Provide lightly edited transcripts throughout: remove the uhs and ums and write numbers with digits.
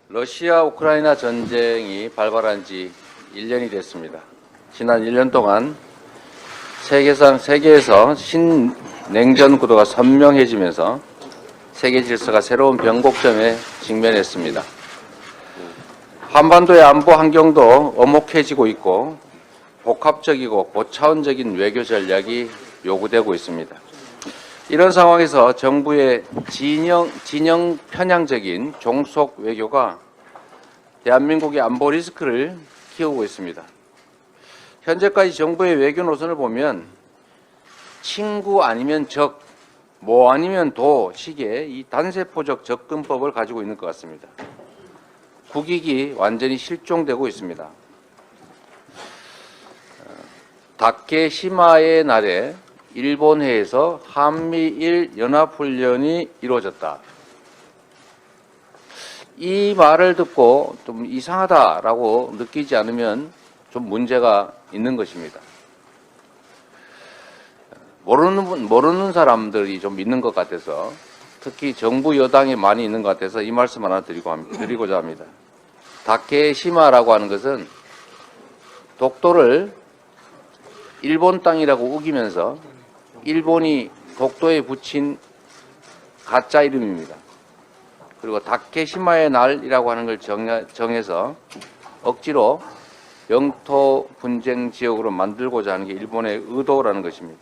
러시아 우크라이나 전쟁이 발발한 지 1년이 됐습니다. 지난 1년 동안 세계에서 신냉전 구도가 선명해지면서 세계 질서가 새로운 변곡점에 직면했습니다. 한반도의 안보 환경도 엄혹해지고 있고 복합적이고 고차원적인 외교 전략이 요구되고 있습니다. 이런 상황에서 정부의 진영 편향적인 종속 외교가 대한민국의 안보 리스크를 키우고 있습니다. 현재까지 정부의 외교 노선을 보면 친구 아니면 적, 뭐 아니면 도 식의 이 단세포적 접근법을 가지고 있는 것 같습니다. 국익이 완전히 실종되고 있습니다. 다케시마의 날에 일본해에서 한미일 연합훈련이 이루어졌다. 이 말을 듣고 좀 이상하다라고 느끼지 않으면 좀 문제가 있는 것입니다. 모르는 사람들이 좀 있는 것 같아서, 특히 정부 여당에 많이 있는 것 같아서 이 말씀 하나 드리고자 합니다. 다케시마라고 하는 것은 독도를 일본 땅이라고 우기면서 일본이 독도에 붙인 가짜 이름입니다. 그리고 다케시마의 날이라고 하는 걸 정해서 억지로 영토 분쟁 지역으로 만들고자 하는 게 일본의 의도라는 것입니다.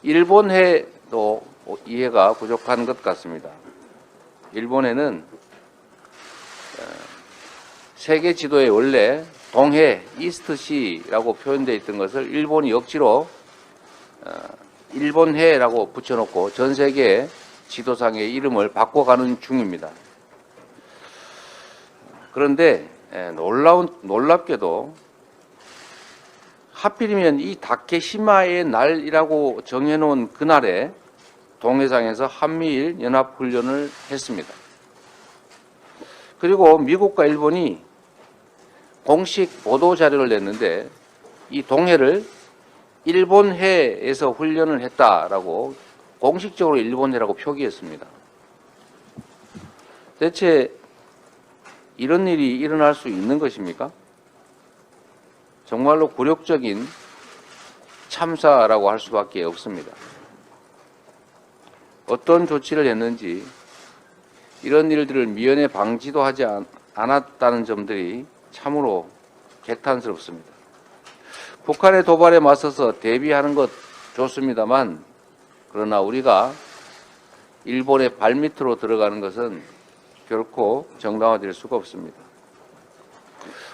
일본해도 이해가 부족한 것 같습니다. 일본해는 세계 지도에 원래 동해, 이스트시라고 표현되어 있던 것을 일본이 억지로 일본해라고 붙여놓고 전 세계 지도상의 이름을 바꿔가는 중입니다. 그런데 놀랍게도 하필이면 이 다케시마의 날이라고 정해놓은 그날에 동해상에서 한미일 연합훈련을 했습니다. 그리고 미국과 일본이 공식 보도자료를 냈는데 이 동해를 일본해에서 훈련을 했다라고 공식적으로 일본해라고 표기했습니다. 대체 이런 일이 일어날 수 있는 것입니까? 정말로 굴욕적인 참사라고 할 수밖에 없습니다. 어떤 조치를 했는지 이런 일들을 미연에 방지도 하지 않았다는 점들이 참으로 개탄스럽습니다. 북한의 도발에 맞서서 대비하는 것 좋습니다만, 그러나 우리가 일본의 발밑으로 들어가는 것은 결코 정당화될 수가 없습니다.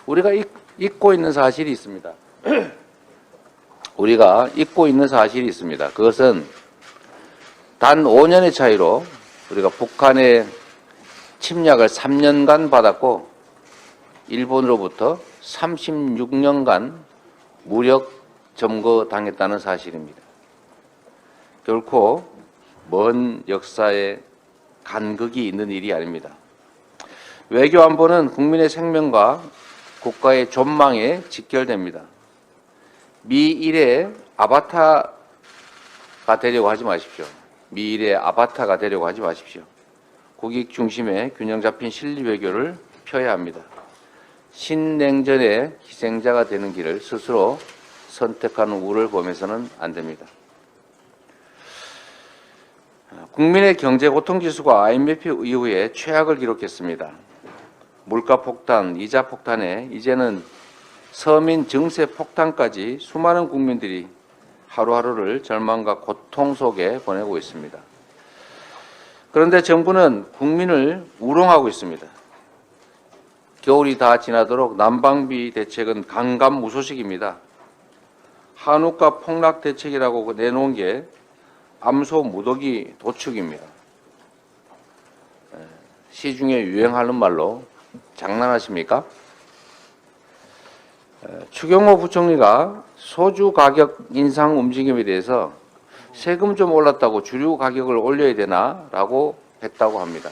우리가 잊고 있는 사실이 있습니다. 우리가 잊고 있는 사실이 있습니다. 그것은 단 5년의 차이로 우리가 북한의 침략을 3년간 받았고 일본으로부터 36년간 무력 점거당했다는 사실입니다. 결코 먼 역사에 간극이 있는 일이 아닙니다. 외교 안보는 국민의 생명과 국가의 존망에 직결됩니다. 미일의 아바타가 되려고 하지 마십시오. 미일의 아바타가 되려고 하지 마십시오. 국익 중심의 균형 잡힌 실리 외교를 펴야 합니다. 신냉전의 희생자가 되는 길을 스스로 선택하는 우를 보면서는 안 됩니다. 국민의 경제 고통지수가 IMF 이후에 최악을 기록했습니다. 물가 폭탄, 이자 폭탄에 이제는 서민 증세 폭탄까지 수많은 국민들이 하루하루를 절망과 고통 속에 보내고 있습니다. 그런데 정부는 국민을 우롱하고 있습니다. 겨울이 다 지나도록 난방비 대책은 강감무소식입니다. 한우가 폭락 대책이라고 내놓은 게 암소 무더기 도축입니다. 시중에 유행하는 말로 장난하십니까? 추경호 부총리가 소주 가격 인상 움직임에 대해서 세금 좀 올랐다고 주류 가격을 올려야 되나? 라고 했다고 합니다.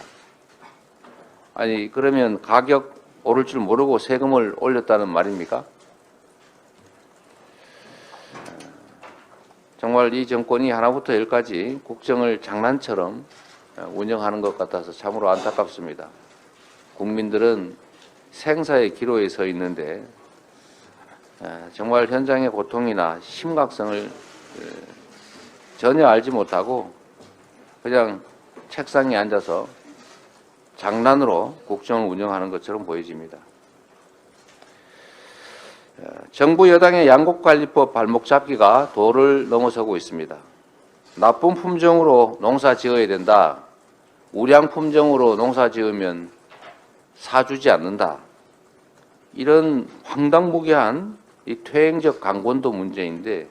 아니, 그러면 가격 오를 줄 모르고 세금을 올렸다는 말입니까? 정말 이 정권이 하나부터 열까지 국정을 장난처럼 운영하는 것 같아서 참으로 안타깝습니다. 국민들은 생사의 기로에 서 있는데 정말 현장의 고통이나 심각성을 전혀 알지 못하고 그냥 책상에 앉아서 장난으로 국정을 운영하는 것처럼 보여집니다. 정부 여당의 양곡관리법 발목 잡기가 도를 넘어서고 있습니다. 나쁜 품종으로 농사 지어야 된다. 우량 품종으로 농사 지으면 사주지 않는다. 이런 황당무계한 이 퇴행적 강권도 문제인데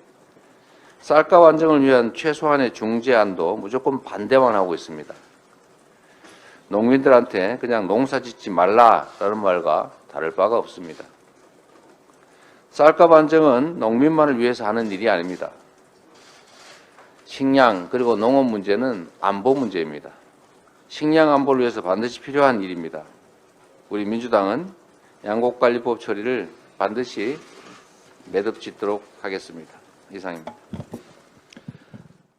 쌀값 안정을 위한 최소한의 중재안도 무조건 반대만 하고 있습니다. 농민들한테 그냥 농사 짓지 말라라는 말과 다를 바가 없습니다. 쌀값 안정은 농민만을 위해서 하는 일이 아닙니다. 식량 그리고 농업 문제는 안보 문제입니다. 식량 안보를 위해서 반드시 필요한 일입니다. 우리 민주당은 양곡관리법 처리를 반드시 매듭짓도록 하겠습니다. 이상입니다.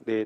네.